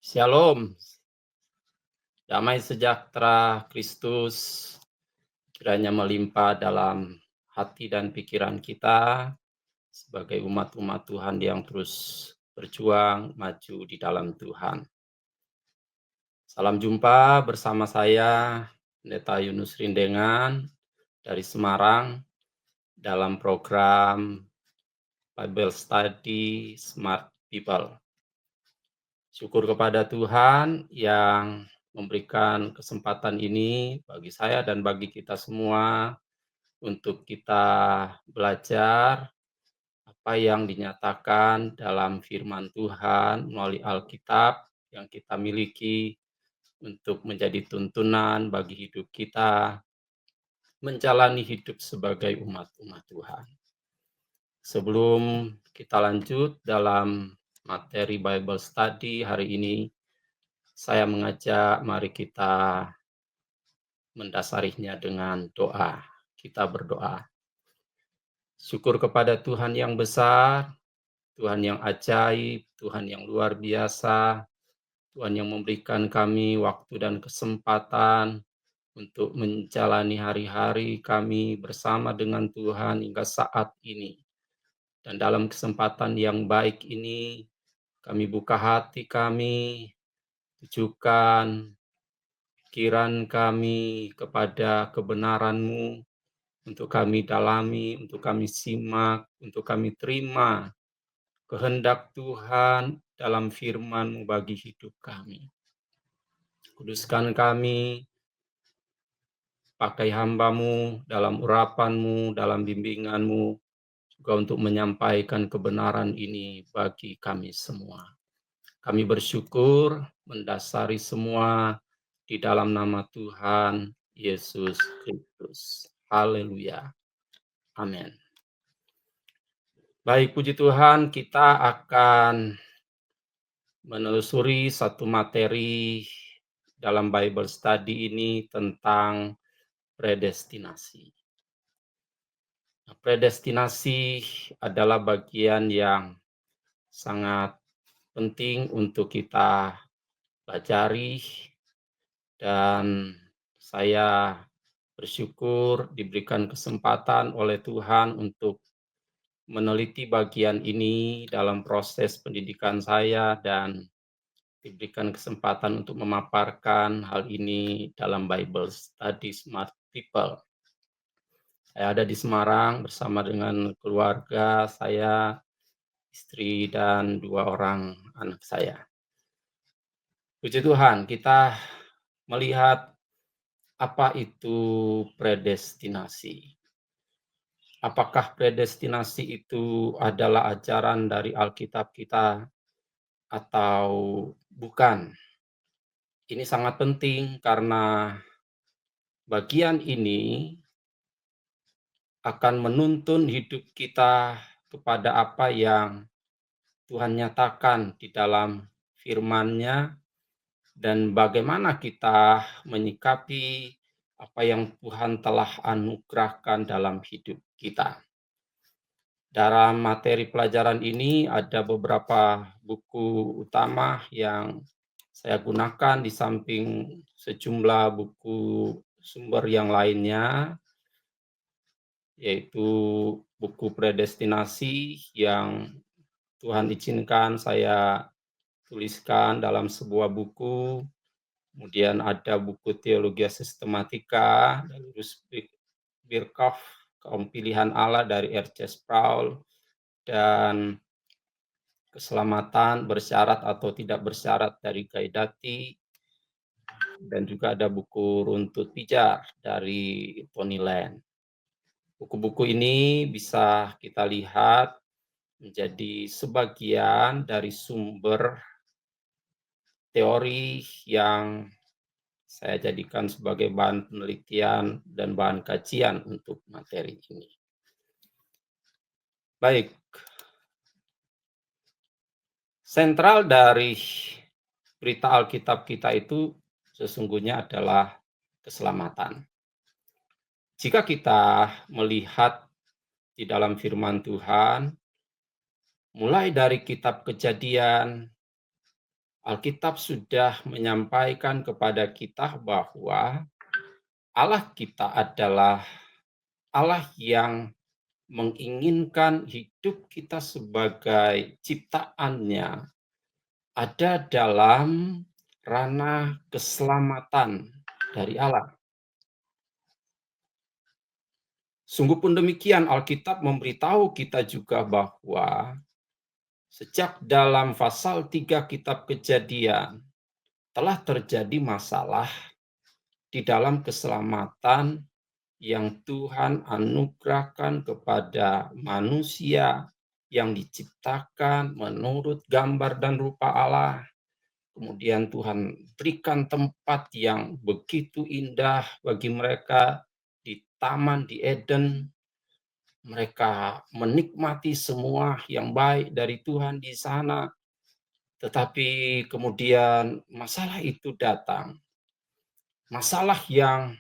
Shalom, damai sejahtera Kristus kiranya melimpah dalam hati dan pikiran kita sebagai umat-umat Tuhan yang terus berjuang maju di dalam Tuhan. Salam jumpa bersama saya, Pendeta Yunus Rindengan dari Semarang dalam program Bible Study Smart People. Syukur kepada Tuhan yang memberikan kesempatan ini bagi saya dan bagi kita semua untuk kita belajar apa yang dinyatakan dalam firman Tuhan melalui Alkitab yang kita miliki untuk menjadi tuntunan bagi hidup kita menjalani hidup sebagai umat-umat Tuhan. Sebelum kita lanjut dalam materi Bible Study hari ini, saya mengajak mari kita mendasarinya dengan doa. Kita berdoa. Syukur kepada Tuhan yang besar, Tuhan yang ajaib, Tuhan yang luar biasa, Tuhan yang memberikan kami waktu dan kesempatan untuk menjalani hari-hari kami bersama dengan Tuhan hingga saat ini. Dan dalam kesempatan yang baik ini, kami buka hati kami, tujukan pikiran kami kepada kebenaran-Mu, untuk kami dalami, untuk kami simak, untuk kami terima kehendak Tuhan dalam firman-Mu bagi hidup kami. Kuduskan kami, pakai hamba-Mu dalam urapan-Mu, dalam bimbingan-Mu, juga untuk menyampaikan kebenaran ini bagi kami semua. Kami bersyukur mendasari semua di dalam nama Tuhan Yesus Kristus. Haleluya. Amin. Baik, puji Tuhan, kita akan menelusuri satu materi dalam Bible Study ini tentang predestinasi. Predestinasi adalah bagian yang sangat penting untuk kita pelajari, dan saya bersyukur diberikan kesempatan oleh Tuhan untuk meneliti bagian ini dalam proses pendidikan saya dan diberikan kesempatan untuk memaparkan hal ini dalam Bible Study Smart People. Saya ada di Semarang bersama dengan keluarga saya, istri, dan 2 orang anak saya. Puji Tuhan, kita melihat apa itu predestinasi. Apakah predestinasi itu adalah ajaran dari Alkitab kita atau bukan? Ini sangat penting karena bagian ini akan menuntun hidup kita kepada apa yang Tuhan nyatakan di dalam firman-Nya dan bagaimana kita menyikapi apa yang Tuhan telah anugerahkan dalam hidup kita. Dalam materi pelajaran ini ada beberapa buku utama yang saya gunakan di samping sejumlah buku sumber yang lainnya, yaitu buku predestinasi yang Tuhan izinkan saya tuliskan dalam sebuah buku. Kemudian ada buku Teologia Sistematika dari Ruth Birkhoff, Kaum Pilihan Allah dari R.C. Sproul, dan Keselamatan Bersyarat atau Tidak Bersyarat dari Guy Dati, dan juga ada buku Runtut Pijar dari Tony Land. Buku-buku ini bisa kita lihat menjadi sebagian dari sumber teori yang saya jadikan sebagai bahan penelitian dan bahan kajian untuk materi ini. Baik, sentral dari berita Alkitab kita itu sesungguhnya adalah keselamatan. Jika kita melihat di dalam firman Tuhan, mulai dari kitab Kejadian, Alkitab sudah menyampaikan kepada kita bahwa Allah kita adalah Allah yang menginginkan hidup kita sebagai ciptaannya ada dalam ranah keselamatan dari Allah. Sungguh pun demikian, Alkitab memberitahu kita juga bahwa sejak dalam pasal 3 kitab Kejadian telah terjadi masalah di dalam keselamatan yang Tuhan anugerahkan kepada manusia yang diciptakan menurut gambar dan rupa Allah. Kemudian Tuhan berikan tempat yang begitu indah bagi mereka di taman di Eden. Mereka menikmati semua yang baik dari Tuhan di sana. Tetapi kemudian masalah itu datang. Masalah yang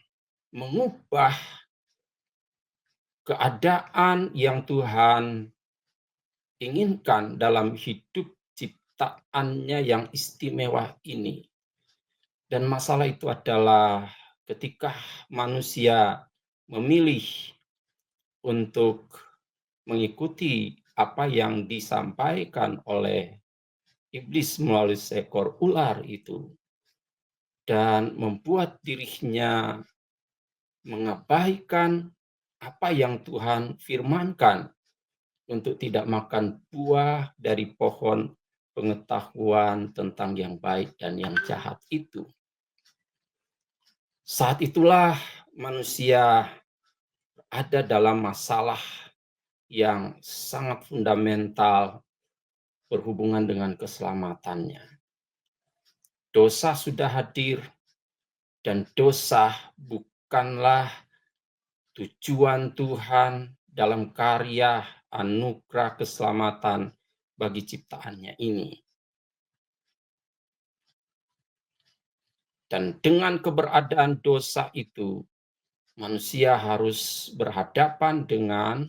mengubah keadaan yang Tuhan inginkan dalam hidup ciptaannya yang istimewa ini. Dan masalah itu adalah ketika manusia memilih untuk mengikuti apa yang disampaikan oleh iblis melalui seekor ular itu dan membuat dirinya mengabaikan apa yang Tuhan firmankan untuk tidak makan buah dari pohon pengetahuan tentang yang baik dan yang jahat itu. Saat itulah manusia ada dalam masalah yang sangat fundamental berhubungan dengan keselamatannya. Dosa sudah hadir dan dosa bukanlah tujuan Tuhan dalam karya anugerah keselamatan bagi ciptaannya ini. Dan dengan keberadaan dosa itu, manusia harus berhadapan dengan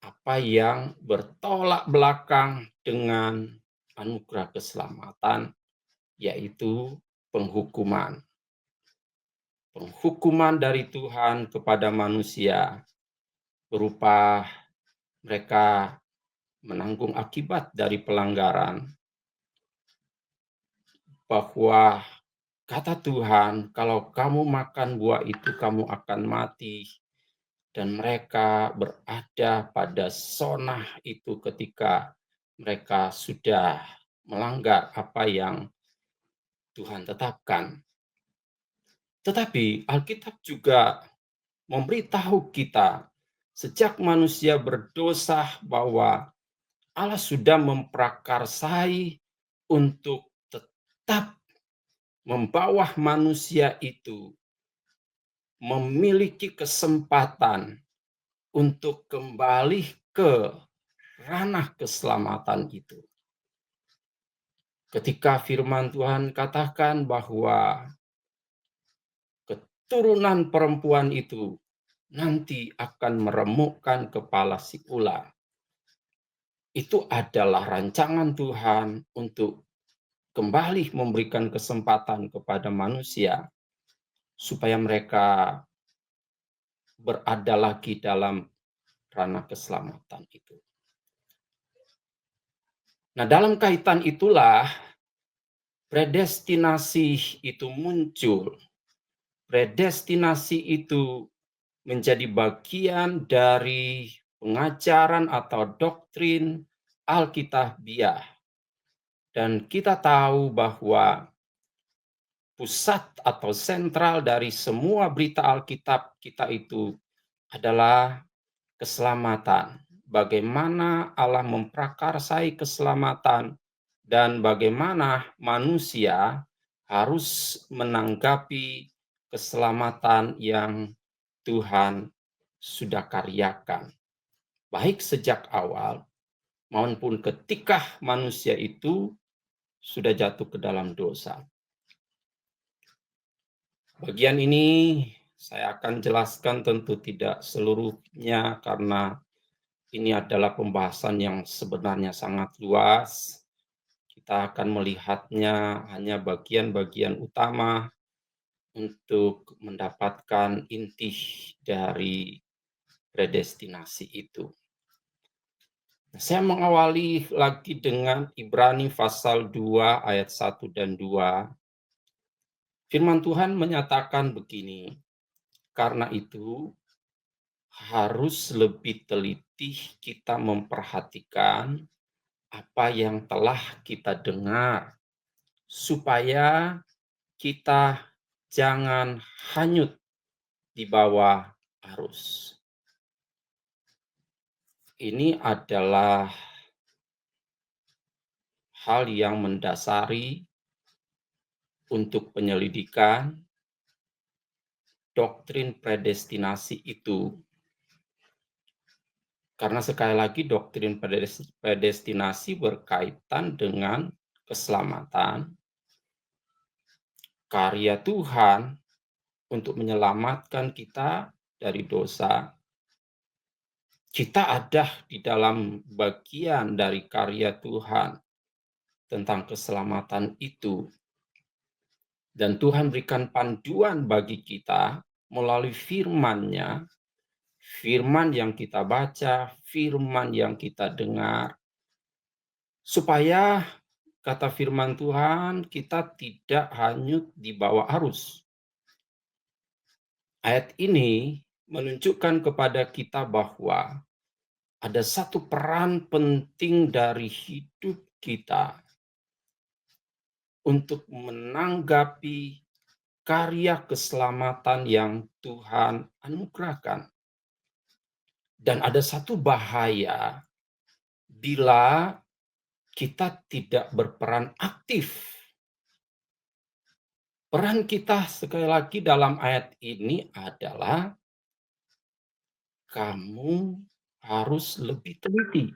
apa yang bertolak belakang dengan anugerah keselamatan, yaitu penghukuman. Penghukuman dari Tuhan kepada manusia berupa mereka menanggung akibat dari pelanggaran, bahwa kata Tuhan, kalau kamu makan buah itu kamu akan mati. Dan mereka berada pada zona itu ketika mereka sudah melanggar apa yang Tuhan tetapkan. Tetapi Alkitab juga memberitahu kita sejak manusia berdosa bahwa Allah sudah memprakarsai untuk tetap membawa manusia itu memiliki kesempatan untuk kembali ke ranah keselamatan itu. Ketika firman Tuhan katakan bahwa keturunan perempuan itu nanti akan meremukkan kepala si ular. Itu adalah rancangan Tuhan untuk kembali memberikan kesempatan kepada manusia supaya mereka berada lagi dalam ranah keselamatan itu. Nah, dalam kaitan itulah predestinasi itu muncul. Predestinasi itu menjadi bagian dari pengajaran atau doktrin Alkitabiah. Dan kita tahu bahwa pusat atau sentral dari semua berita Alkitab kita itu adalah keselamatan. Bagaimana Allah memprakarsai keselamatan dan bagaimana manusia harus menanggapi keselamatan yang Tuhan sudah karyakan. Baik sejak awal maupun ketika manusia itu sudah jatuh ke dalam dosa. Bagian ini saya akan jelaskan tentu tidak seluruhnya karena ini adalah pembahasan yang sebenarnya sangat luas. kita akan melihatnya hanya bagian-bagian utama untuk mendapatkan inti dari predestinasi itu. Saya mengawali lagi dengan Ibrani pasal 2 ayat 1 dan 2. Firman Tuhan menyatakan begini, karena itu harus lebih teliti kita memperhatikan apa yang telah kita dengar, supaya kita jangan hanyut di bawah arus. Ini adalah hal yang mendasari untuk penyelidikan doktrin predestinasi itu. Karena sekali lagi doktrin predestinasi berkaitan dengan keselamatan, karya Tuhan untuk menyelamatkan kita dari dosa. Kita ada di dalam bagian dari karya Tuhan tentang keselamatan itu. Dan Tuhan berikan panduan bagi kita melalui firman-Nya, firman yang kita baca, firman yang kita dengar, supaya kata firman Tuhan kita tidak hanyut di bawah arus. Ayat ini menunjukkan kepada kita bahwa ada satu peran penting dari hidup kita untuk menanggapi karya keselamatan yang Tuhan anugerahkan. Dan ada satu bahaya bila kita tidak berperan aktif. Peran kita sekali lagi dalam ayat ini adalah kamu harus lebih teliti.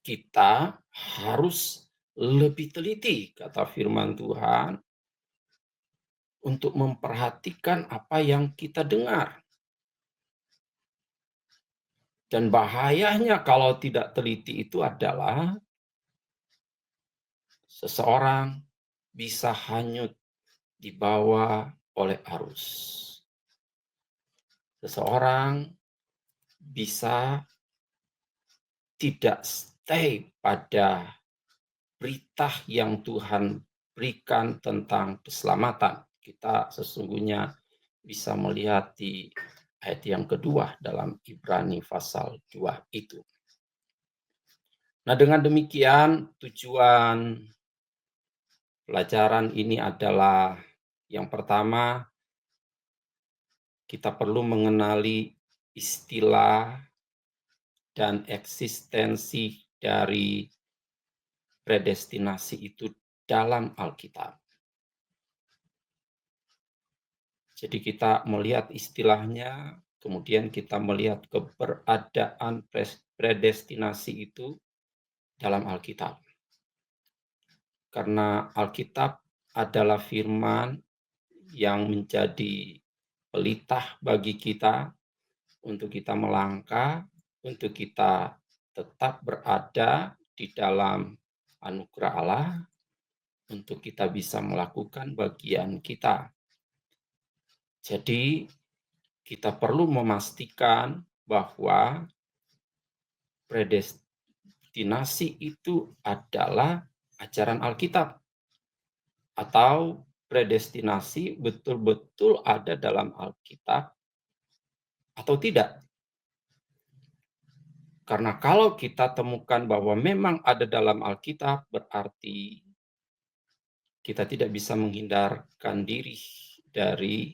Kita harus lebih teliti, kata firman Tuhan, untuk memperhatikan apa yang kita dengar. Dan bahayanya kalau tidak teliti itu adalah seseorang bisa hanyut dibawa oleh arus. Seseorang bisa tidak stay pada berita yang Tuhan berikan tentang keselamatan. Kita sesungguhnya bisa melihat di ayat yang kedua dalam Ibrani pasal 2 itu. Nah, dengan demikian tujuan pelajaran ini adalah yang pertama, kita perlu mengenali istilah dan eksistensi dari predestinasi itu dalam Alkitab. Jadi kita melihat istilahnya, kemudian kita melihat keberadaan predestinasi itu dalam Alkitab. Karena Alkitab adalah firman yang menjadi pelita bagi kita untuk kita melangkah, untuk kita tetap berada di dalam anugerah Allah, untuk kita bisa melakukan bagian kita. Jadi kita perlu memastikan bahwa predestinasi itu adalah ajaran Alkitab, atau predestinasi betul-betul ada dalam Alkitab atau tidak. Karena kalau kita temukan bahwa memang ada dalam Alkitab, berarti kita tidak bisa menghindarkan diri dari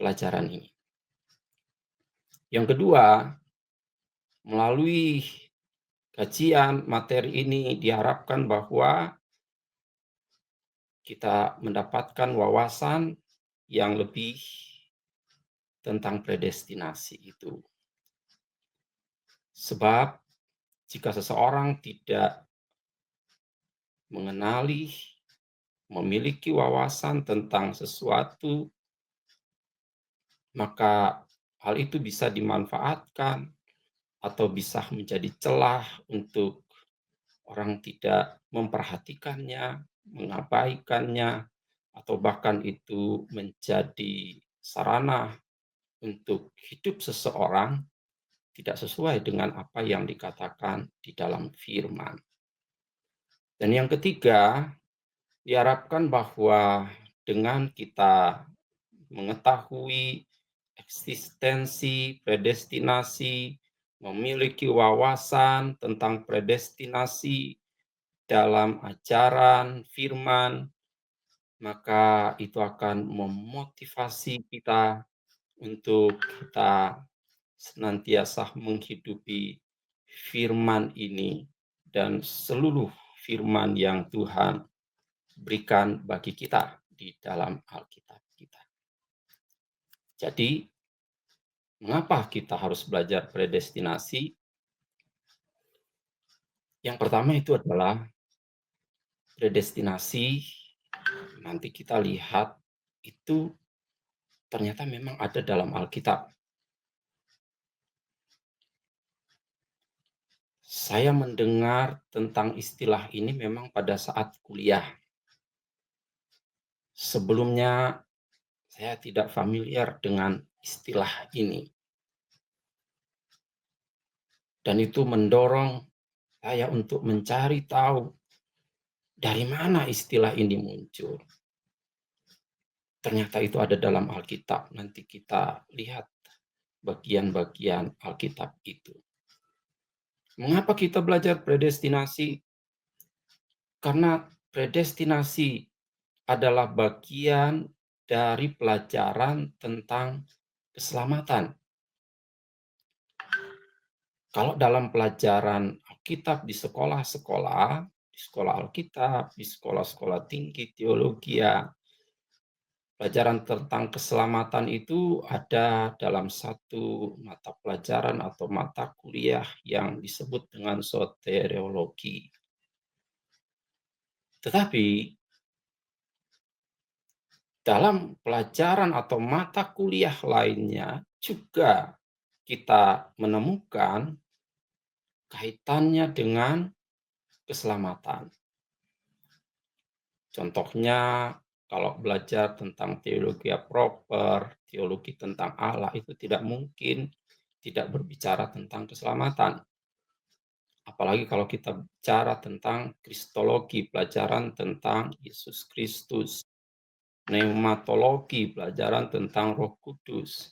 pelajaran ini. Yang kedua, melalui kajian materi ini diharapkan bahwa kita mendapatkan wawasan yang lebih tentang predestinasi itu. Sebab jika seseorang tidak mengenali, memiliki wawasan tentang sesuatu, maka hal itu bisa dimanfaatkan atau bisa menjadi celah untuk orang tidak memperhatikannya, mengabaikannya, atau bahkan itu menjadi sarana untuk hidup seseorang tidak sesuai dengan apa yang dikatakan di dalam firman. Dan yang ketiga, diharapkan bahwa dengan kita mengetahui eksistensi predestinasi, memiliki wawasan tentang predestinasi dalam ajaran firman, maka itu akan memotivasi kita untuk kita senantiasa menghidupi firman ini dan seluruh firman yang Tuhan berikan bagi kita di dalam Alkitab kita. Jadi, mengapa kita harus belajar predestinasi? Yang pertama itu adalah predestinasi, nanti kita lihat itu ternyata memang ada dalam Alkitab. Saya mendengar tentang istilah ini memang pada saat kuliah. Sebelumnya saya tidak familiar dengan istilah ini. Dan itu mendorong saya untuk mencari tahu dari mana istilah ini muncul. Ternyata itu ada dalam Alkitab. Nanti kita lihat bagian-bagian Alkitab itu. Mengapa kita belajar predestinasi? Karena predestinasi adalah bagian dari pelajaran tentang keselamatan. Kalau dalam pelajaran Alkitab di sekolah-sekolah, di sekolah Alkitab, di sekolah-sekolah tinggi teologi, pelajaran tentang keselamatan itu ada dalam satu mata pelajaran atau mata kuliah yang disebut dengan soteriologi. Tetapi dalam pelajaran atau mata kuliah lainnya juga kita menemukan kaitannya dengan keselamatan. Contohnya, kalau belajar tentang teologi proper, teologi tentang Allah, itu tidak mungkin tidak berbicara tentang keselamatan. Apalagi kalau kita bicara tentang kristologi, pelajaran tentang Yesus Kristus, pneumatologi, pelajaran tentang Roh Kudus,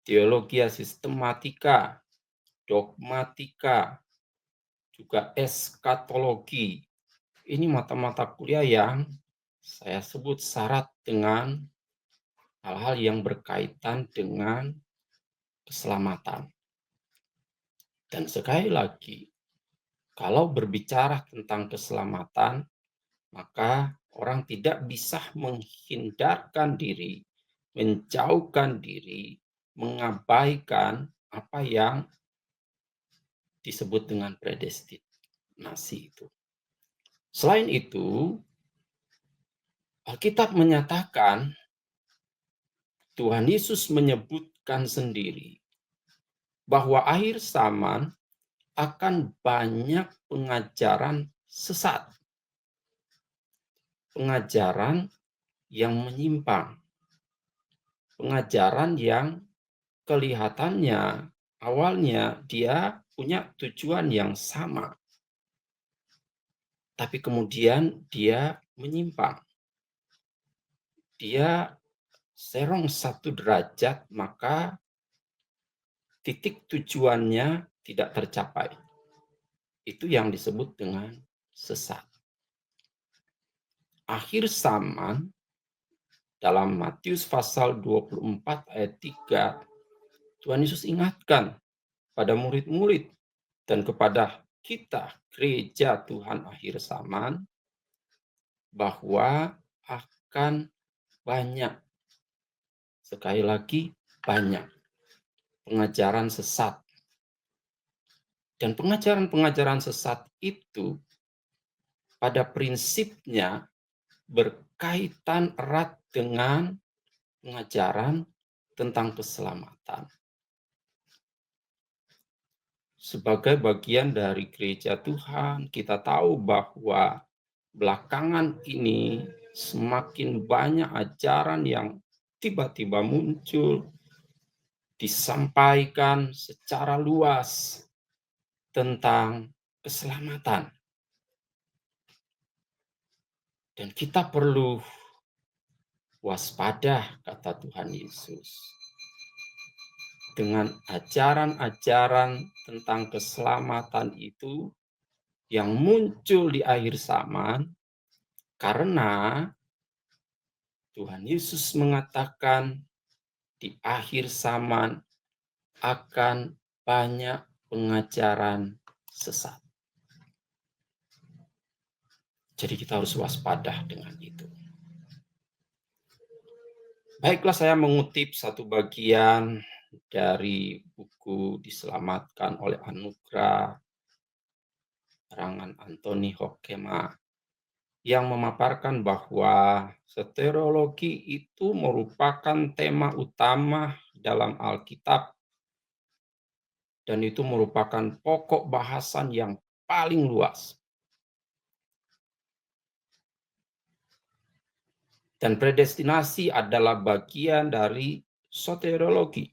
teologi sistematika, dogmatika, juga eskatologi. Ini mata-mata kuliah yang saya sebut syarat dengan hal-hal yang berkaitan dengan keselamatan. Dan sekali lagi, kalau berbicara tentang keselamatan, maka orang tidak bisa menghindarkan diri, menjauhkan diri, mengabaikan apa yang disebut dengan predestinasi itu. Selain itu, Alkitab menyatakan Tuhan Yesus menyebutkan sendiri bahwa akhir zaman akan banyak pengajaran sesat, pengajaran yang menyimpang, pengajaran yang kelihatannya awalnya dia punya tujuan yang sama, tapi kemudian dia menyimpang. Dia serong satu derajat, maka titik tujuannya tidak tercapai. Itu yang disebut dengan sesat. Akhir zaman dalam Matius pasal 24 ayat 3, Tuhan Yesus ingatkan pada murid-murid dan kepada kita gereja Tuhan akhir zaman bahwa akan banyak, sekali lagi banyak, pengajaran sesat. Dan pengajaran-pengajaran sesat itu pada prinsipnya berkaitan erat dengan pengajaran tentang keselamatan. sebagai bagian dari gereja Tuhan, kita tahu bahwa belakangan ini semakin banyak ajaran yang tiba-tiba muncul, disampaikan secara luas tentang keselamatan. Dan kita perlu waspada, kata Tuhan Yesus, dengan ajaran-ajaran tentang keselamatan itu yang muncul di akhir zaman, karena Tuhan Yesus mengatakan di akhir zaman akan banyak pengajaran sesat. Jadi kita harus waspada dengan itu. Baiklah, saya mengutip satu bagian dari buku Diselamatkan oleh Anugerah karangan Anthony Hoekema yang memaparkan bahwa soteriologi itu merupakan tema utama dalam Alkitab dan itu merupakan pokok bahasan yang paling luas. Dan predestinasi adalah bagian dari soteriologi.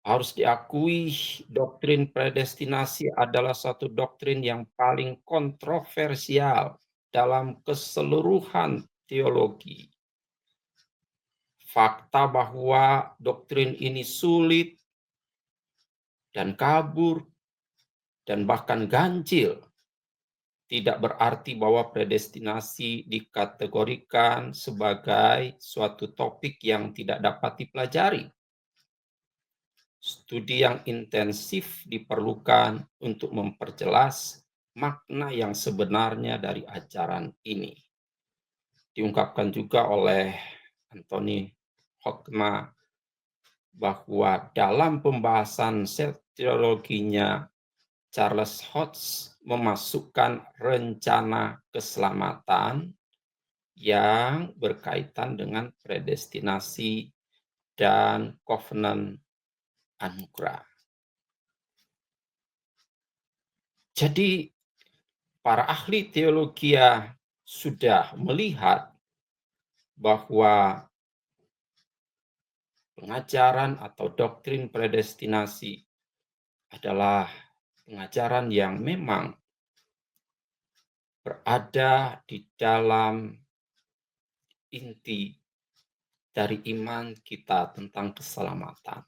Harus diakui, doktrin predestinasi adalah satu doktrin yang paling kontroversial dalam keseluruhan teologi. Fakta bahwa doktrin ini sulit dan kabur dan bahkan ganjil tidak berarti bahwa predestinasi dikategorikan sebagai suatu topik yang tidak dapat dipelajari. Studi yang intensif diperlukan untuk memperjelas makna yang sebenarnya dari ajaran ini. Diungkapkan juga oleh Anthony Hoekema bahwa dalam pembahasan teologinya, Charles Hodge memasukkan rencana keselamatan yang berkaitan dengan predestinasi dan covenant anugerah. Jadi para ahli teologi sudah melihat bahwa pengajaran atau doktrin predestinasi adalah pengajaran yang memang berada di dalam inti dari iman kita tentang keselamatan.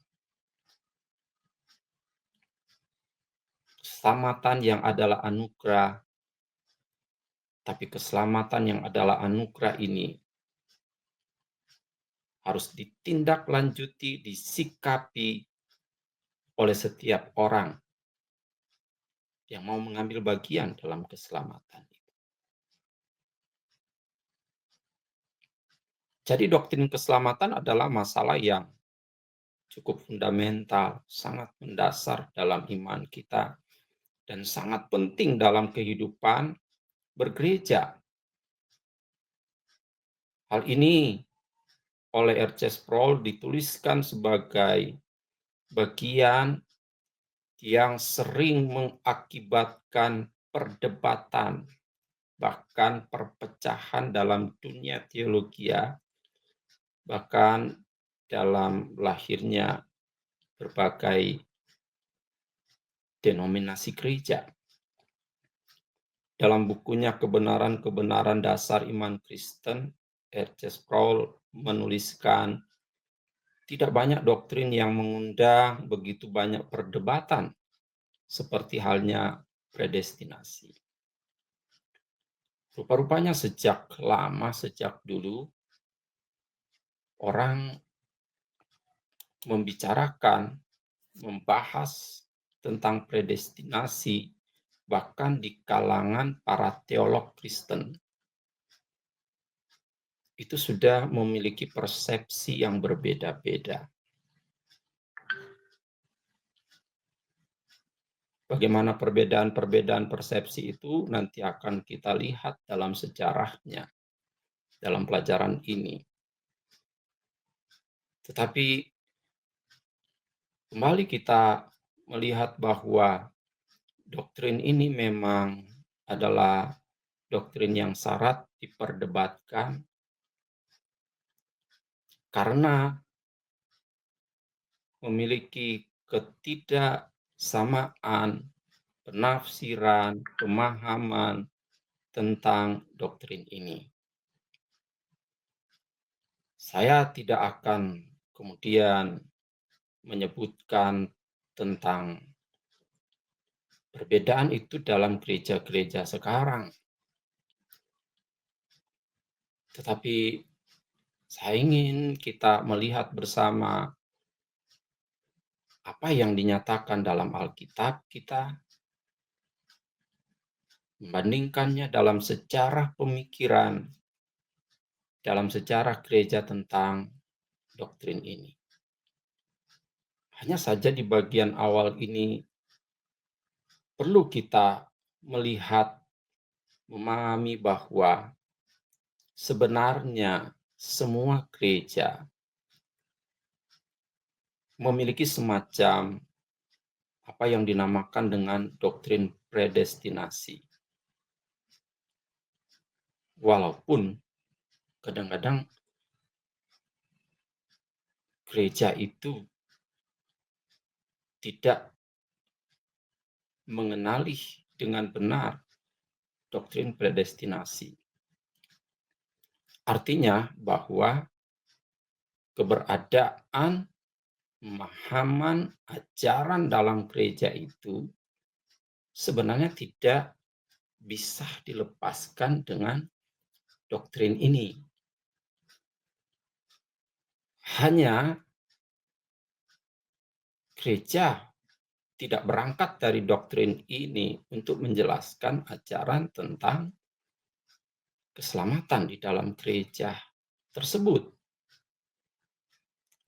Keselamatan yang adalah anugerah, tapi keselamatan yang adalah anugerah ini harus ditindaklanjuti, disikapi oleh setiap orang yang mau mengambil bagian dalam keselamatan itu. Jadi doktrin keselamatan adalah masalah yang cukup fundamental, sangat mendasar dalam iman kita, dan sangat penting dalam kehidupan bergereja. Hal ini oleh R.C. Sproul dituliskan sebagai bagian yang sering mengakibatkan perdebatan, bahkan perpecahan dalam dunia teologi, bahkan dalam lahirnya berbagai denominasi gereja. Dalam bukunya Kebenaran-kebenaran Dasar Iman Kristen, R.C. Sproul menuliskan, tidak banyak doktrin yang mengundang begitu banyak perdebatan, seperti halnya predestinasi. Rupa-rupanya sejak lama, sejak dulu, orang membicarakan, membahas tentang predestinasi, bahkan di kalangan para teolog Kristen. Itu sudah memiliki persepsi yang berbeda-beda. Bagaimana perbedaan-perbedaan persepsi itu nanti akan kita lihat dalam sejarahnya, dalam pelajaran ini. Tetapi kembali kita melihat bahwa doktrin ini memang adalah doktrin yang syarat diperdebatkan karena memiliki ketidaksamaan penafsiran, pemahaman tentang doktrin ini. Saya tidak akan kemudian menyebutkan tentang perbedaan itu dalam gereja-gereja sekarang. Tetapi saya ingin kita melihat bersama apa yang dinyatakan dalam Alkitab kita, membandingkannya dalam sejarah pemikiran, dalam sejarah gereja tentang doktrin ini. Hanya saja di bagian awal ini perlu kita melihat, memahami bahwa sebenarnya semua gereja memiliki semacam apa yang dinamakan dengan doktrin predestinasi. Walaupun kadang-kadang gereja itu tidak mengenali dengan benar doktrin predestinasi. Artinya bahwa keberadaan pemahaman ajaran dalam gereja itu sebenarnya tidak bisa dilepaskan dengan doktrin ini. Hanya gereja tidak berangkat dari doktrin ini untuk menjelaskan ajaran tentang keselamatan di dalam gereja tersebut.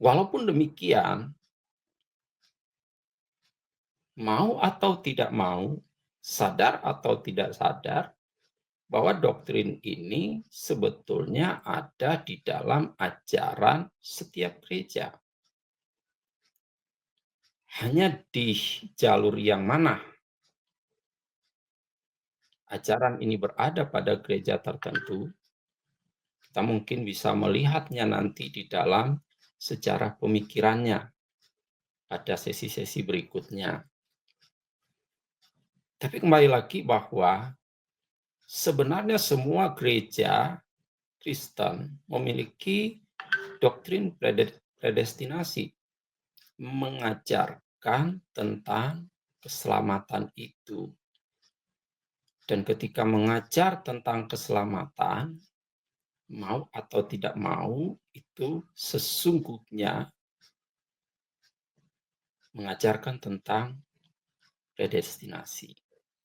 Walaupun demikian, mau atau tidak mau, sadar atau tidak sadar, bahwa doktrin ini sebetulnya ada di dalam ajaran setiap gereja. Hanya di jalur yang mana ajaran ini berada pada gereja tertentu, kita mungkin bisa melihatnya nanti di dalam sejarah pemikirannya pada sesi-sesi berikutnya. Tapi kembali lagi bahwa sebenarnya semua gereja Kristen memiliki doktrin predestinasi, mengajarkan tentang keselamatan itu. Dan ketika mengajar tentang keselamatan, mau atau tidak mau, itu sesungguhnya mengajarkan tentang predestinasi.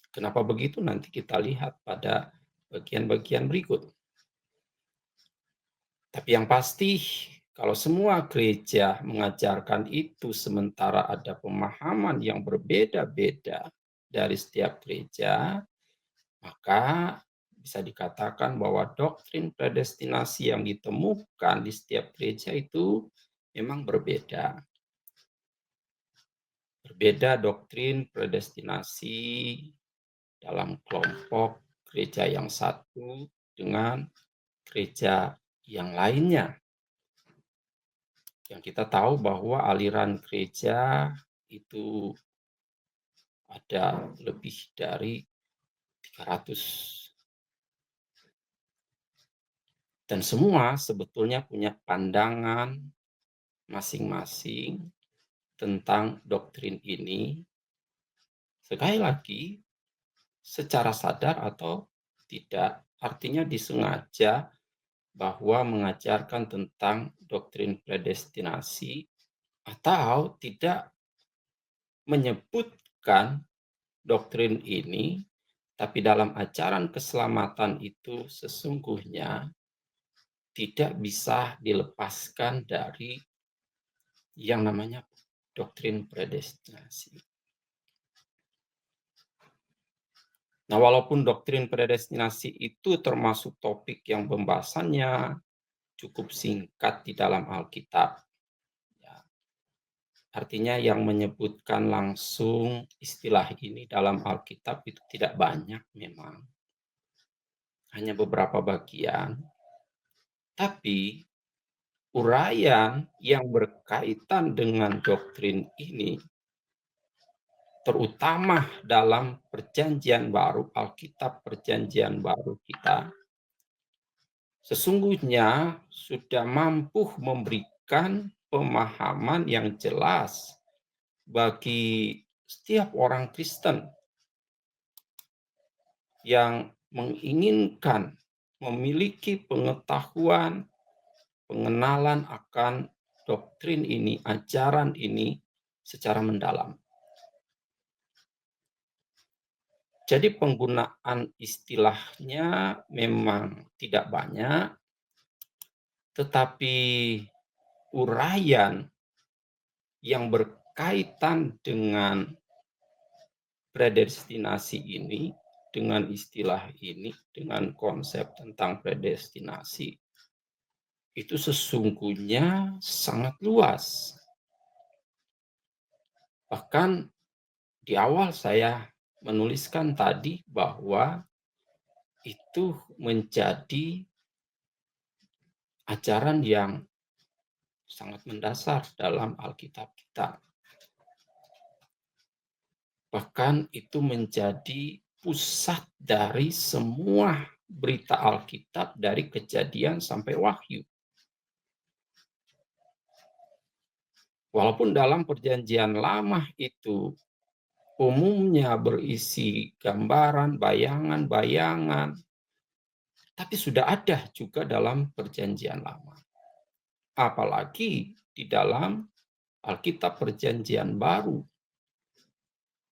Kenapa begitu? Nanti kita lihat pada bagian-bagian berikut. Tapi yang pasti, kalau semua gereja mengajarkan itu sementara ada pemahaman yang berbeda-beda dari setiap gereja, maka bisa dikatakan bahwa doktrin predestinasi yang ditemukan di setiap gereja itu memang berbeda. Berbeda doktrin predestinasi dalam kelompok gereja yang satu dengan gereja yang lainnya. Yang kita tahu bahwa aliran gereja itu ada lebih dari 300. Dan semua sebetulnya punya pandangan masing-masing tentang doktrin ini. Sekali lagi, secara sadar atau tidak, artinya disengaja bahwa mengajarkan tentang doktrin predestinasi atau tidak menyebutkan doktrin ini, tapi dalam ajaran keselamatan itu sesungguhnya tidak bisa dilepaskan dari yang namanya doktrin predestinasi. Nah, walaupun doktrin predestinasi itu termasuk topik yang pembahasannya cukup singkat di dalam Alkitab, ya, Artinya yang menyebutkan langsung istilah ini dalam Alkitab itu tidak banyak memang, hanya beberapa bagian. Tapi uraian yang berkaitan dengan doktrin ini, terutama dalam Perjanjian Baru, Alkitab Perjanjian Baru kita, sesungguhnya sudah mampu memberikan pemahaman yang jelas bagi setiap orang Kristen yang menginginkan memiliki pengetahuan, pengenalan akan doktrin ini, ajaran ini secara mendalam. Jadi penggunaan istilahnya memang tidak banyak, tetapi uraian yang berkaitan dengan predestinasi ini, dengan istilah ini, dengan konsep tentang predestinasi, itu sesungguhnya sangat luas. Bahkan di awal saya menuliskan tadi bahwa itu menjadi ajaran yang sangat mendasar dalam Alkitab kita. Bahkan itu menjadi pusat dari semua berita Alkitab dari Kejadian sampai Wahyu. Walaupun dalam Perjanjian Lama itu umumnya berisi gambaran, bayangan-bayangan, tapi sudah ada juga dalam Perjanjian Lama. Apalagi di dalam Alkitab Perjanjian Baru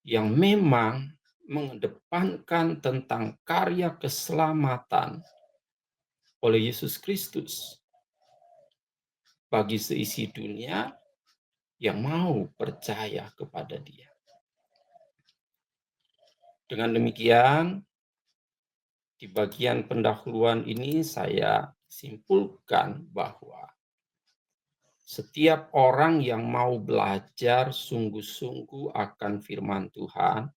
yang memang mengedepankan tentang karya keselamatan oleh Yesus Kristus bagi seisi dunia yang mau percaya kepada Dia. Dengan demikian, di bagian pendahuluan ini saya simpulkan bahwa setiap orang yang mau belajar sungguh-sungguh akan firman Tuhan,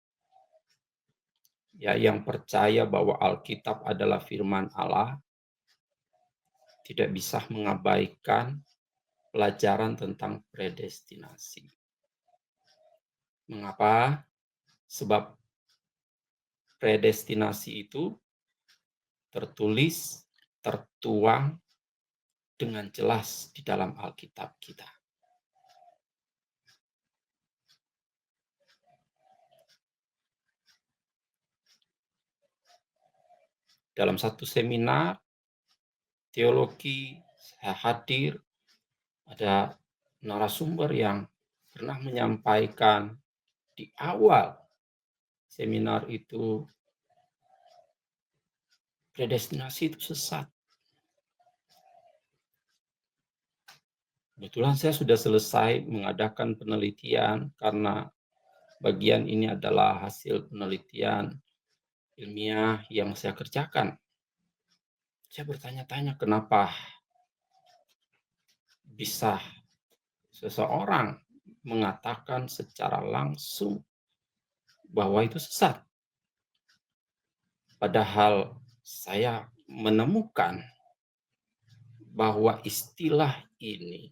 ya, yang percaya bahwa Alkitab adalah firman Allah, tidak bisa mengabaikan pelajaran tentang predestinasi. Mengapa? Sebab predestinasi itu tertulis, tertuang dengan jelas di dalam Alkitab kita. Dalam satu seminar teologi, saya hadir, ada narasumber yang pernah menyampaikan di awal seminar itu, predestinasi itu sesat. Kebetulan saya sudah selesai mengadakan penelitian karena bagian ini adalah hasil penelitian ilmiah yang saya kerjakan. Saya bertanya-tanya kenapa bisa seseorang mengatakan secara langsung bahwa itu sesat. Padahal saya menemukan bahwa istilah ini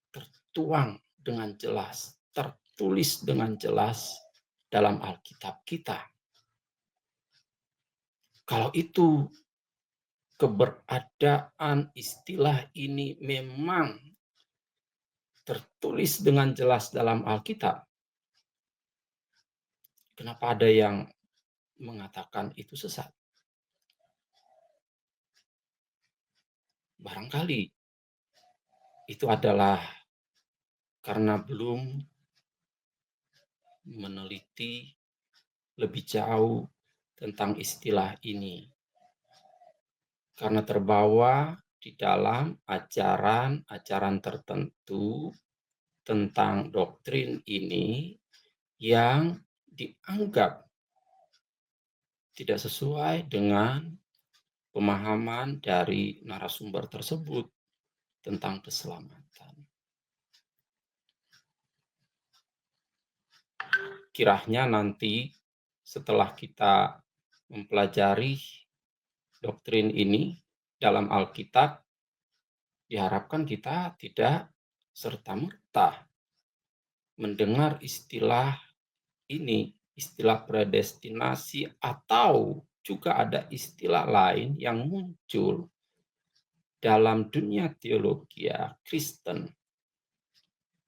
tertuang dengan jelas, tertulis dengan jelas dalam Alkitab kita. Kalau itu keberadaan istilah ini memang tertulis dengan jelas dalam Alkitab, kenapa ada yang mengatakan itu sesat? Barangkali itu adalah karena belum meneliti lebih jauh tentang istilah ini. Karena terbawa di dalam ajaran-ajaran tertentu tentang doktrin ini yang dianggap tidak sesuai dengan pemahaman dari narasumber tersebut tentang keselamatan. kiranya nanti setelah kita mempelajari doktrin ini dalam Alkitab, diharapkan kita tidak serta-merta mendengar istilah ini, istilah predestinasi, atau juga ada istilah lain yang muncul dalam dunia teologi Kristen.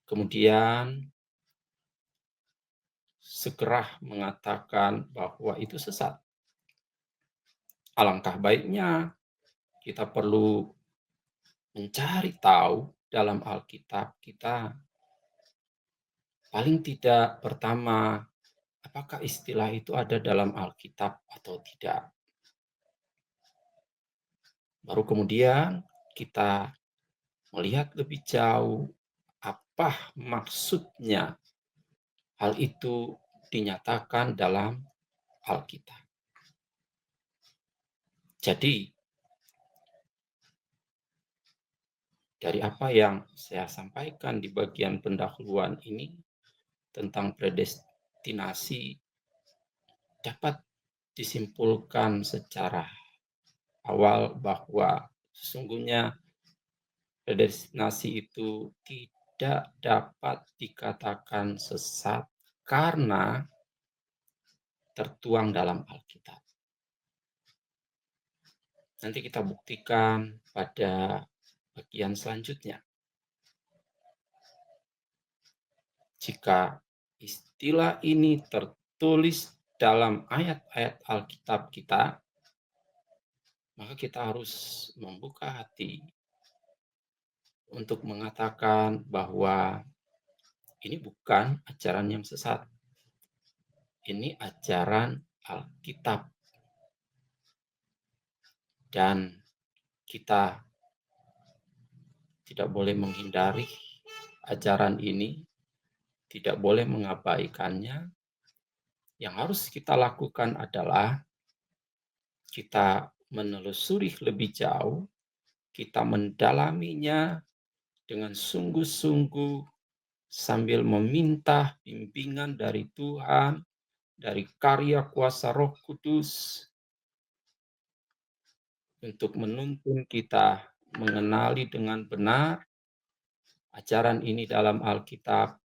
Kemudian segera mengatakan bahwa itu sesat. Alangkah baiknya kita perlu mencari tahu dalam Alkitab kita, paling tidak pertama, apakah istilah itu ada dalam Alkitab atau tidak. Baru kemudian kita melihat lebih jauh apa maksudnya hal itu dinyatakan dalam Alkitab. Jadi, dari apa yang saya sampaikan di bagian pendahuluan ini tentang predestinasi dapat disimpulkan secara awal bahwa sesungguhnya predestinasi itu tidak dapat dikatakan sesat karena tertuang dalam Alkitab. Nanti kita buktikan pada bagian selanjutnya. Jika istilah ini tertulis dalam ayat-ayat Alkitab kita, maka kita harus membuka hati untuk mengatakan bahwa ini bukan ajaran yang sesat. Ini ajaran Alkitab. Dan kita tidak boleh menghindari ajaran ini, tidak boleh mengabaikannya. Yang harus kita lakukan adalah kita menelusuri lebih jauh, kita mendalaminya dengan sungguh-sungguh sambil meminta bimbingan dari Tuhan, dari karya kuasa Roh Kudus, untuk menuntun kita mengenali dengan benar ajaran ini dalam Alkitab,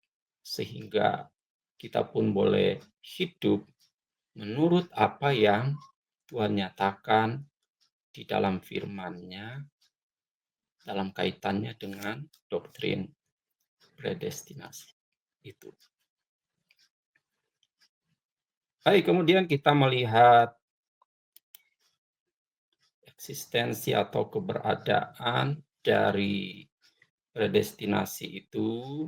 sehingga kita pun boleh hidup menurut apa yang Tuhan nyatakan di dalam firman-Nya dalam kaitannya dengan doktrin predestinasi itu. Baik, kemudian kita melihat eksistensi atau keberadaan dari predestinasi itu.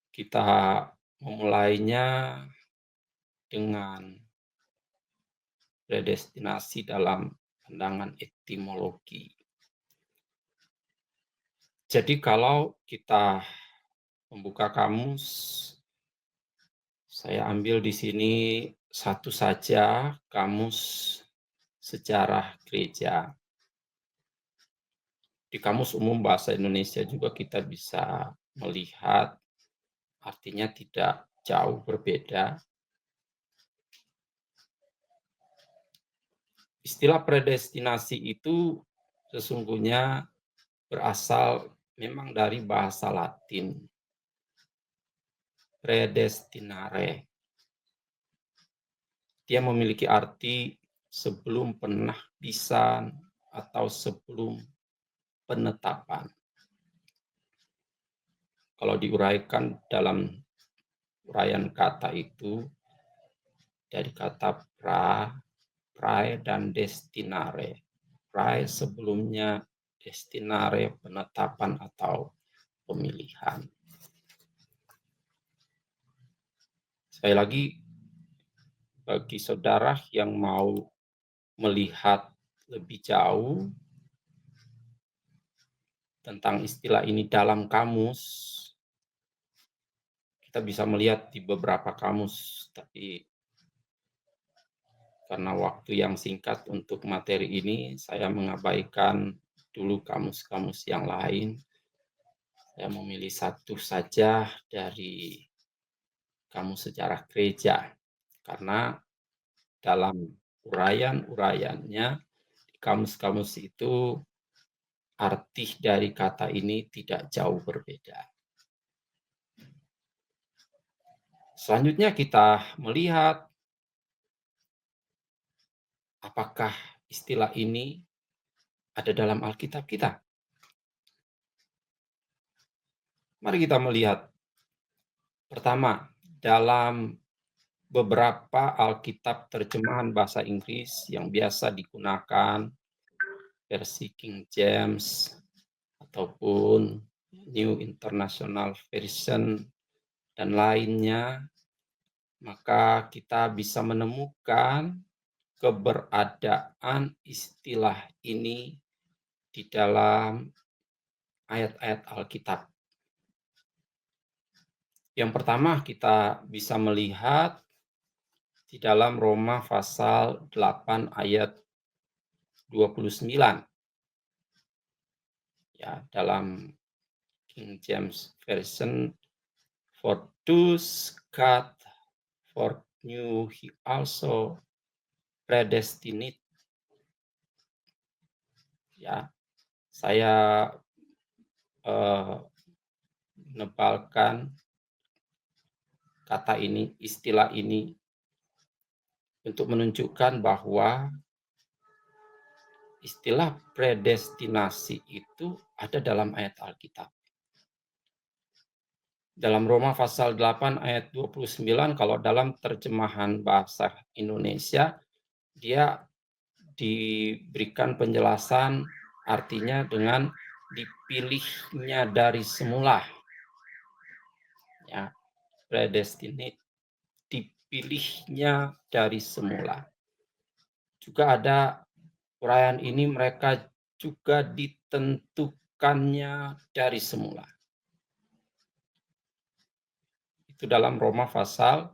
Kita memulainya dengan predestinasi dalam pandangan etimologi. Jadi kalau kita membuka kamus, saya ambil di sini satu saja, kamus sejarah gereja. Di Kamus Umum Bahasa Indonesia juga kita bisa melihat artinya tidak jauh berbeda. Istilah predestinasi itu sesungguhnya berasal memang dari bahasa Latin, predestinare. Dia memiliki arti sebelum penahbisan atau sebelum penetapan. Kalau diuraikan dalam uraian kata itu, dari kata prae dan destinare. Prae sebelumnya, destinare penetapan atau pemilihan. Sekali lagi, bagi saudara yang mau melihat lebih jauh tentang istilah ini dalam kamus, kita bisa melihat di beberapa kamus, tapi karena waktu yang singkat untuk materi ini, saya mengabaikan dulu kamus-kamus yang lain. Saya memilih satu saja dari kamus sejarah gereja. Karena dalam uraian-uraiannya di kamus-kamus itu arti dari kata ini tidak jauh berbeda. Selanjutnya kita melihat apakah istilah ini ada dalam Alkitab kita. Mari kita melihat. Pertama, dalam beberapa Alkitab terjemahan bahasa Inggris yang biasa digunakan, versi King James ataupun New International Version dan lainnya, maka kita bisa menemukan keberadaan istilah ini di dalam ayat-ayat Alkitab. Yang pertama kita bisa melihat di dalam Roma pasal 8 ayat 29. Ya, dalam King James Version, for those God foreknew he also predestinate. Ya, saya menebalkan kata ini, istilah ini untuk menunjukkan bahwa istilah predestinasi itu ada dalam ayat Alkitab. Dalam Roma pasal 8 ayat 29, kalau dalam terjemahan bahasa Indonesia, dia diberikan penjelasan artinya dengan dipilihnya dari semula. Ya, predestinate, dipilihnya dari semula. Juga ada uraian ini, mereka juga ditentukannya dari semula. Itu dalam Roma pasal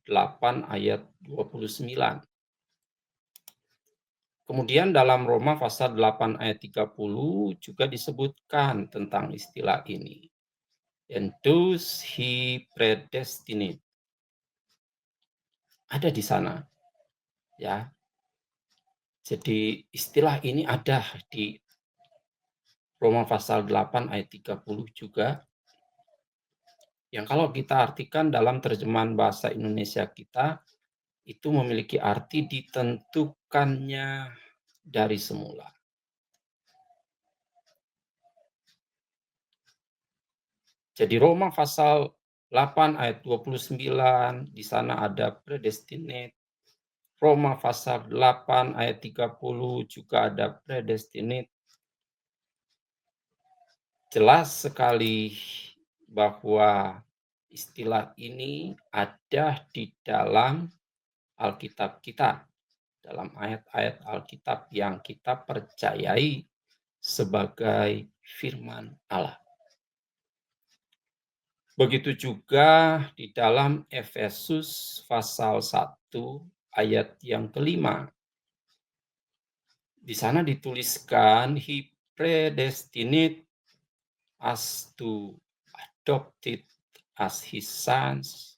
8 ayat 29. Kemudian dalam Roma pasal 8 ayat 30 juga disebutkan tentang istilah ini. And those he predestinate. Ada di sana. Ya. Jadi istilah ini ada di Roma pasal 8 ayat 30 juga. Yang kalau kita artikan dalam terjemahan bahasa Indonesia kita, itu memiliki arti ditentukannya dari semula. Jadi Roma pasal 8 ayat 29, di sana ada predestinate. Roma pasal 8 ayat 30 juga ada predestinate. Jelas sekali bahwa istilah ini ada di dalam Alkitab kita, dalam ayat-ayat Alkitab yang kita percayai sebagai firman Allah. Begitu juga di dalam Efesus pasal 1 ayat yang kelima. Di sana dituliskan, he predestinate us to adopted as his sons,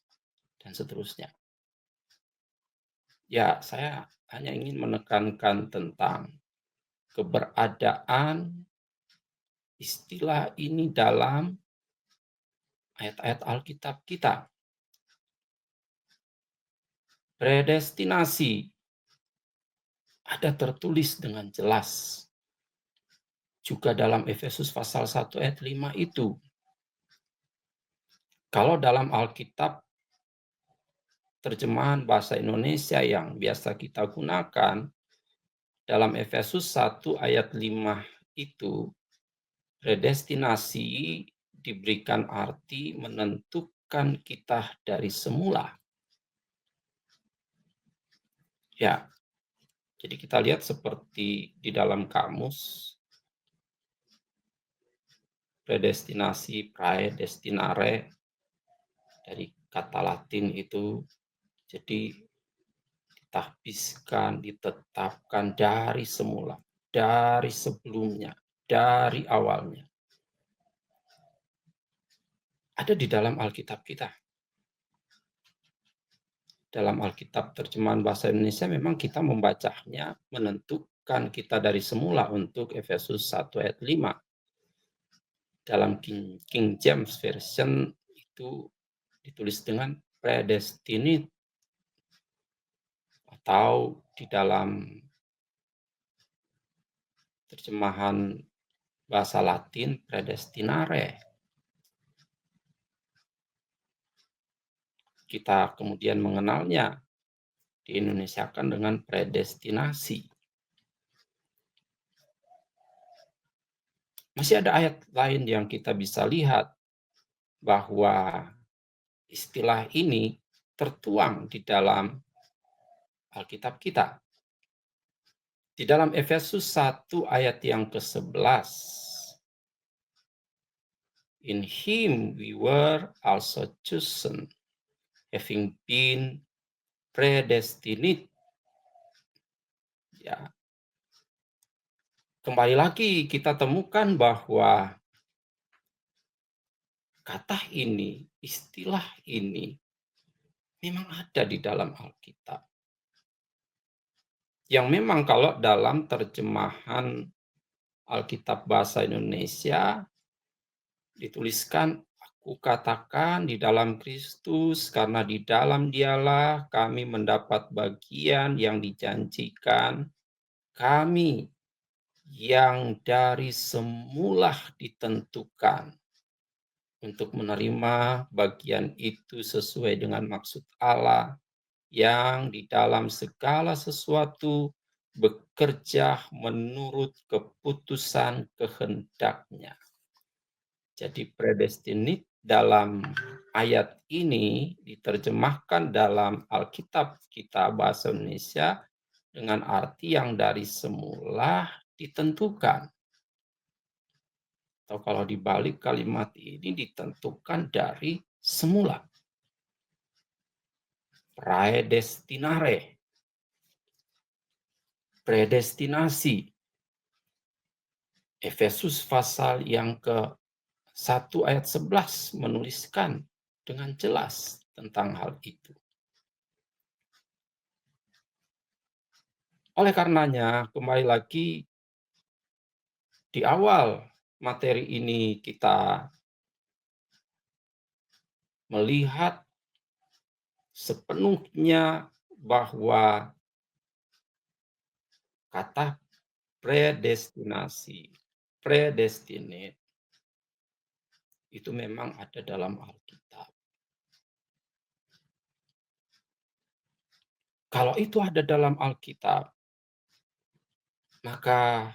dan seterusnya. Ya, saya hanya ingin menekankan tentang keberadaan istilah ini dalam ayat-ayat Alkitab kita. Predestinasi ada tertulis dengan jelas juga dalam Efesus pasal 1 ayat 5 itu. Kalau dalam Alkitab terjemahan bahasa Indonesia yang biasa kita gunakan, dalam Efesus 1 ayat 5 itu, predestinasi diberikan arti menentukan kita dari semula. Ya, jadi kita lihat seperti di dalam kamus, predestinasi, praedestinare, dari kata Latin itu, jadi ditahbiskan, ditetapkan dari semula, dari sebelumnya, dari awalnya. Ada di dalam Alkitab kita. dalam Alkitab terjemahan bahasa Indonesia memang kita membacanya menentukan kita dari semula untuk Efesus 1 ayat 5. Dalam King James Version itu ditulis dengan predestinate, atau di dalam terjemahan bahasa Latin predestinare. Kita kemudian mengenalnya di Indonesia kan dengan predestinasi. Masih ada ayat lain yang kita bisa lihat bahwa istilah ini tertuang di dalam Alkitab kita. Di dalam Efesus 1 ayat yang ke-11. In him we were also chosen, having been predestinate. Ya. Kembali lagi kita temukan bahwa kata ini, istilah ini memang ada di dalam Alkitab. Yang memang kalau dalam terjemahan Alkitab bahasa Indonesia dituliskan, aku katakan di dalam Kristus, karena di dalam Dialah kami mendapat bagian yang dijanjikan, kami yang dari semula ditentukan untuk menerima bagian itu sesuai dengan maksud Allah yang di dalam segala sesuatu bekerja menurut keputusan kehendak-Nya. Jadi predestinate dalam ayat ini diterjemahkan dalam Alkitab kita bahasa Indonesia dengan arti yang dari semula ditentukan. Atau kalau dibalik kalimat ini ditentukan dari semula. Praedestinare. Predestinasi. Efesus pasal yang ke-1 ayat 11 menuliskan dengan jelas tentang hal itu. Oleh karenanya, kembali lagi di awal materi ini kita melihat sepenuhnya bahwa kata predestinasi, predestinate, itu memang ada dalam Alkitab. Kalau itu ada dalam Alkitab, maka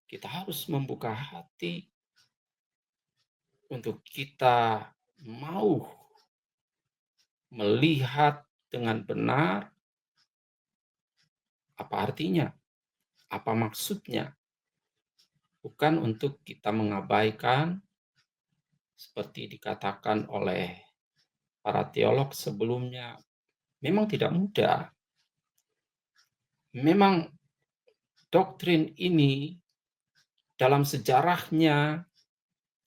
kita harus membuka hati untuk kita mau melihat dengan benar apa artinya, apa maksudnya. Bukan untuk kita mengabaikan seperti dikatakan oleh para teolog sebelumnya. Memang tidak mudah. Memang doktrin ini dalam sejarahnya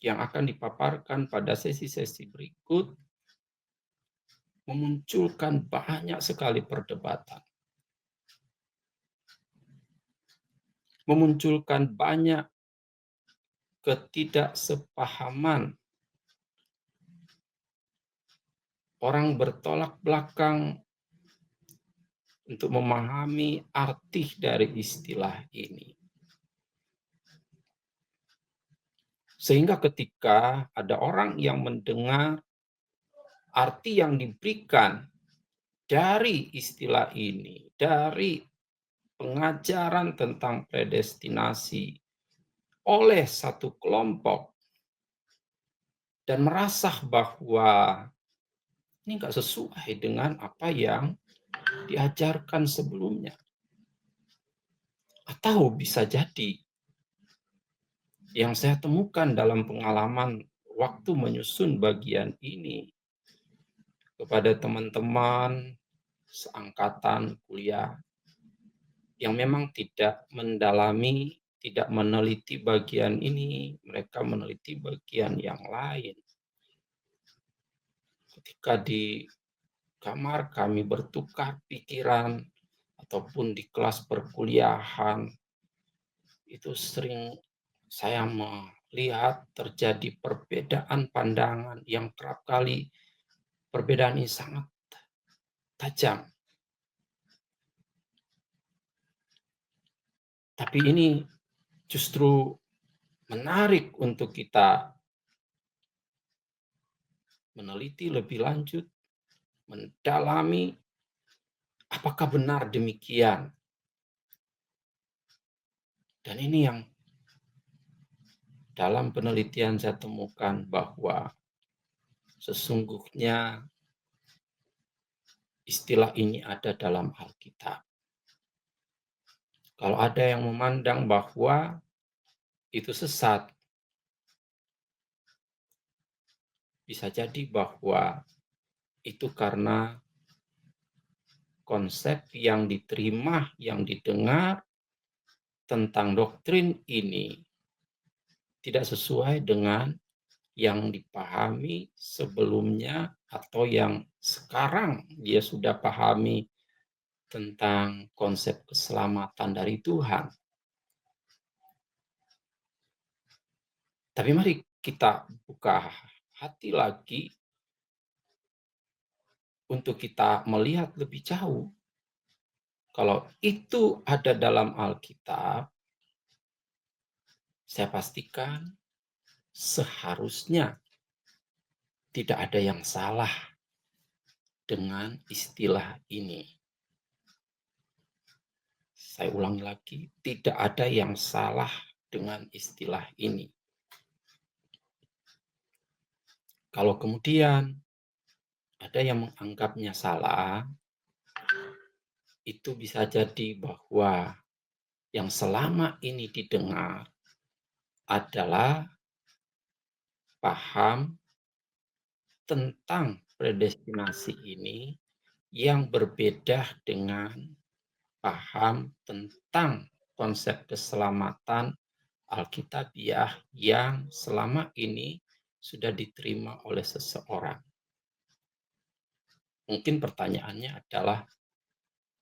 yang akan dipaparkan pada sesi-sesi berikut memunculkan banyak sekali perdebatan. Memunculkan banyak ketidaksepahaman. Orang bertolak belakang untuk memahami arti dari istilah ini. Sehingga ketika ada orang yang mendengar arti yang diberikan dari istilah ini, dari pengajaran tentang predestinasi oleh satu kelompok, dan merasa bahwa ini nggak sesuai dengan apa yang diajarkan sebelumnya. Atau bisa jadi yang saya temukan dalam pengalaman waktu menyusun bagian ini kepada teman-teman seangkatan kuliah yang memang tidak mendalami, tidak meneliti bagian ini, mereka meneliti bagian yang lain. Ketika kamar kami bertukar pikiran ataupun di kelas perkuliahan, itu sering saya melihat terjadi perbedaan pandangan yang kerap kali perbedaan ini sangat tajam. Tapi ini justru menarik untuk kita meneliti lebih lanjut, mendalami apakah benar demikian. Dan ini yang dalam penelitian saya temukan bahwa sesungguhnya istilah ini ada dalam Alkitab. Kalau ada yang memandang bahwa itu sesat, bisa jadi bahwa itu karena konsep yang diterima, yang didengar tentang doktrin ini tidak sesuai dengan yang dipahami sebelumnya atau yang sekarang dia sudah pahami tentang konsep keselamatan dari Tuhan. Tapi mari kita buka hati lagi untuk kita melihat lebih jauh. Kalau itu ada dalam Alkitab, saya pastikan seharusnya tidak ada yang salah dengan istilah ini. Saya ulangi lagi, tidak ada yang salah dengan istilah ini. Kalau kemudian ada yang menganggapnya salah, itu bisa jadi bahwa yang selama ini didengar adalah paham tentang predestinasi ini yang berbeda dengan paham tentang konsep keselamatan Alkitabiah yang selama ini sudah diterima oleh seseorang. Mungkin pertanyaannya adalah,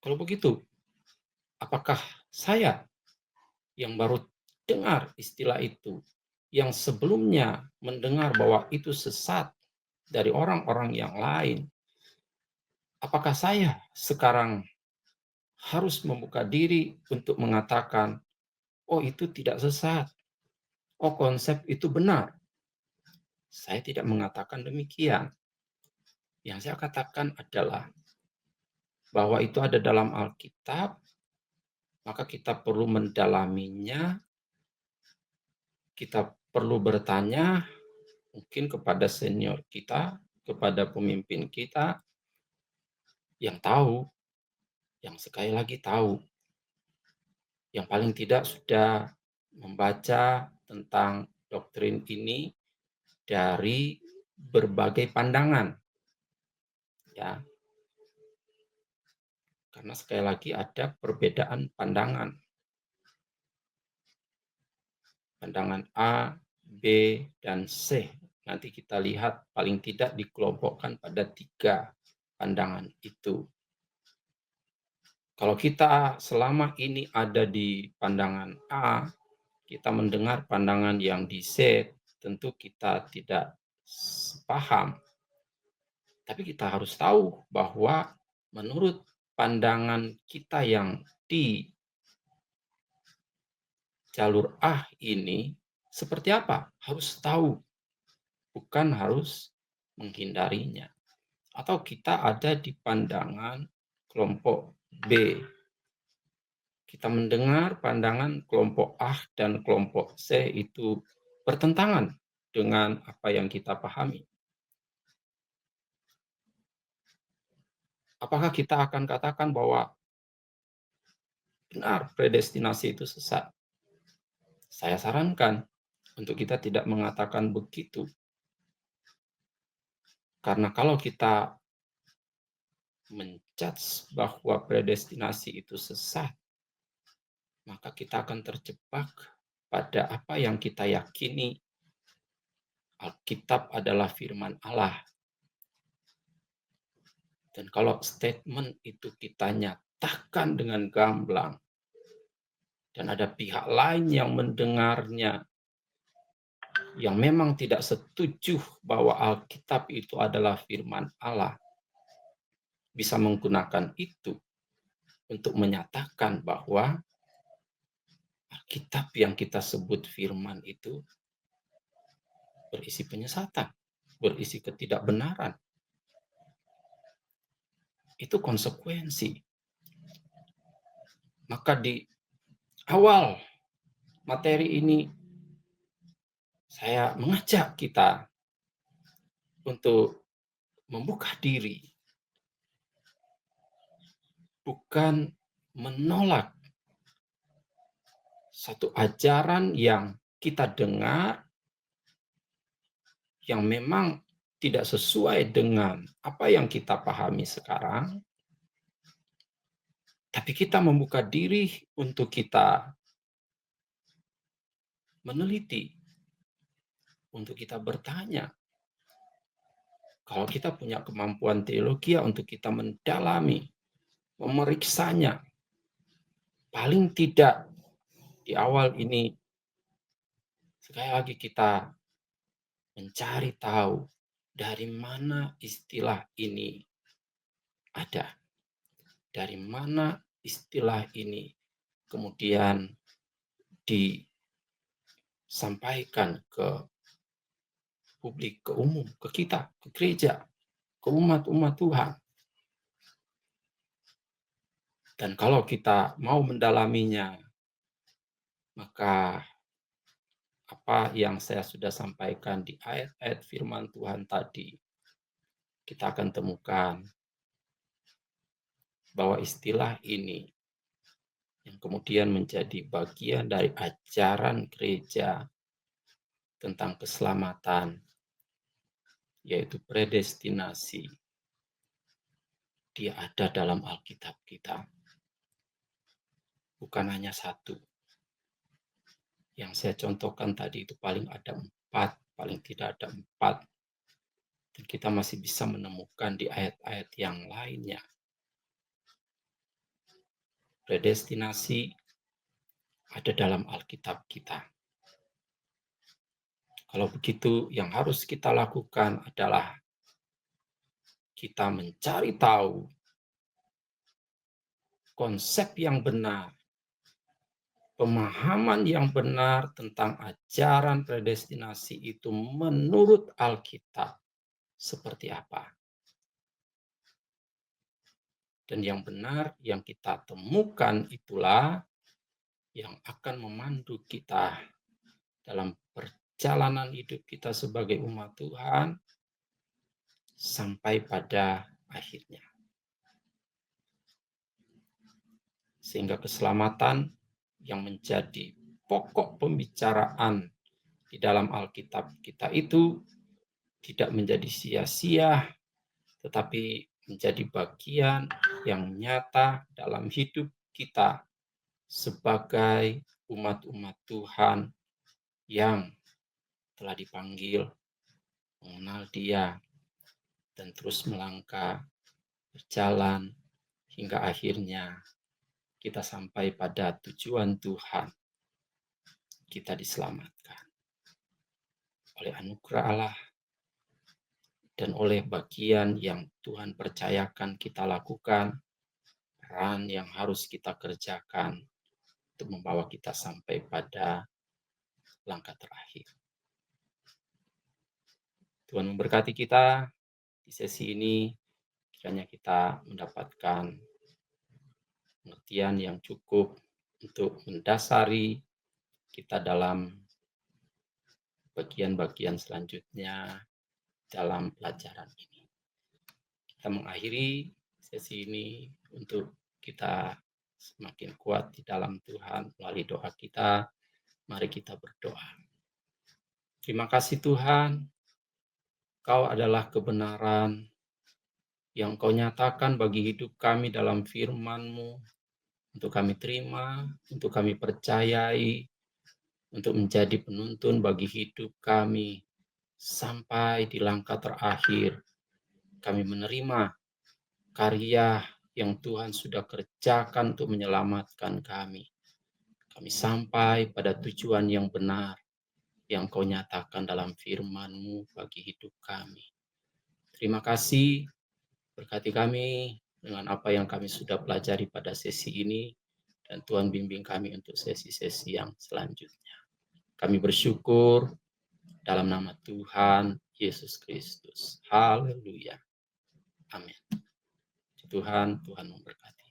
kalau begitu, apakah saya yang baru dengar istilah itu, yang sebelumnya mendengar bahwa itu sesat dari orang-orang yang lain, apakah saya sekarang harus membuka diri untuk mengatakan, oh itu tidak sesat, oh konsep itu benar? Saya tidak mengatakan demikian. Yang saya katakan adalah bahwa itu ada dalam Alkitab, maka kita perlu mendalaminya, kita perlu bertanya mungkin kepada senior kita, kepada pemimpin kita yang tahu, yang sekali lagi tahu, yang paling tidak sudah membaca tentang doktrin ini dari berbagai pandangan. Ya. Karena sekali lagi ada perbedaan pandangan. Pandangan A, B, dan C. Nanti kita lihat paling tidak dikelompokkan pada 3 pandangan itu. Kalau kita selama ini ada di pandangan A, kita mendengar pandangan yang di C, tentu kita tidak paham. Tapi kita harus tahu bahwa menurut pandangan kita yang di jalur A ini seperti apa? Harus tahu, bukan harus menghindarinya. Atau kita ada di pandangan kelompok B. Kita mendengar pandangan kelompok A dan kelompok C itu bertentangan dengan apa yang kita pahami. Apakah kita akan katakan bahwa benar predestinasi itu sesat? Saya sarankan untuk kita tidak mengatakan begitu. Karena kalau kita menjudge bahwa predestinasi itu sesat, maka kita akan terjebak pada apa yang kita yakini Alkitab adalah firman Allah. Dan kalau statement itu kita nyatakan dengan gamblang dan ada pihak lain yang mendengarnya, yang memang tidak setuju bahwa Alkitab itu adalah firman Allah, bisa menggunakan itu untuk menyatakan bahwa Alkitab yang kita sebut firman itu berisi penyesatan, berisi ketidakbenaran. Itu konsekuensi. Maka di awal materi ini saya mengajak kita untuk membuka diri, bukan menolak satu ajaran yang kita dengar yang memang tidak sesuai dengan apa yang kita pahami sekarang, tapi kita membuka diri untuk kita meneliti, untuk kita bertanya. Kalau kita punya kemampuan teologi untuk kita mendalami, memeriksanya, paling tidak di awal ini, sekali lagi kita mencari tahu dari mana istilah ini ada. Dari mana istilah ini kemudian disampaikan ke publik, ke umum, ke kita, ke gereja, ke umat-umat Tuhan. Dan kalau kita mau mendalaminya, maka apa yang saya sudah sampaikan di ayat-ayat firman Tuhan tadi, kita akan temukan bahwa istilah ini yang kemudian menjadi bagian dari ajaran gereja tentang keselamatan, yaitu predestinasi. Dia ada dalam Alkitab kita. Bukan hanya satu. Yang saya contohkan tadi itu paling ada 4, paling tidak ada 4. Dan kita masih bisa menemukan di ayat-ayat yang lainnya. Predestinasi ada dalam Alkitab kita. Kalau begitu, yang harus kita lakukan adalah kita mencari tahu konsep yang benar, pemahaman yang benar tentang ajaran predestinasi itu menurut Alkitab seperti apa. Dan yang benar yang kita temukan itulah yang akan memandu kita dalam perjalanan hidup kita sebagai umat Tuhan sampai pada akhirnya. Sehingga keselamatan yang menjadi pokok pembicaraan di dalam Alkitab kita itu tidak menjadi sia-sia, tetapi menjadi bagian yang nyata dalam hidup kita sebagai umat-umat Tuhan yang telah dipanggil mengenal Dia dan terus melangkah, berjalan hingga akhirnya kita sampai pada tujuan Tuhan. Kita diselamatkan oleh anugerah Allah dan oleh bagian yang Tuhan percayakan kita lakukan, peran yang harus kita kerjakan untuk membawa kita sampai pada langkah terakhir. Tuhan memberkati kita di sesi ini, kiranya kita mendapatkan pengertian yang cukup untuk mendasari kita dalam bagian-bagian selanjutnya dalam pelajaran ini. Kita mengakhiri sesi ini untuk kita semakin kuat di dalam Tuhan melalui doa kita. Mari kita berdoa. Terima kasih Tuhan, Kau adalah kebenaran yang Kau nyatakan bagi hidup kami dalam firman-Mu, untuk kami terima, untuk kami percayai, untuk menjadi penuntun bagi hidup kami sampai di langkah terakhir. Kami menerima karya yang Tuhan sudah kerjakan untuk menyelamatkan kami. Kami sampai pada tujuan yang benar yang Kau nyatakan dalam firman-Mu bagi hidup kami. Terima kasih, berkati kami dengan apa yang kami sudah pelajari pada sesi ini, dan Tuhan bimbing kami untuk sesi-sesi yang selanjutnya. Kami bersyukur dalam nama Tuhan Yesus Kristus. Haleluya. Amin. Tuhan memberkati.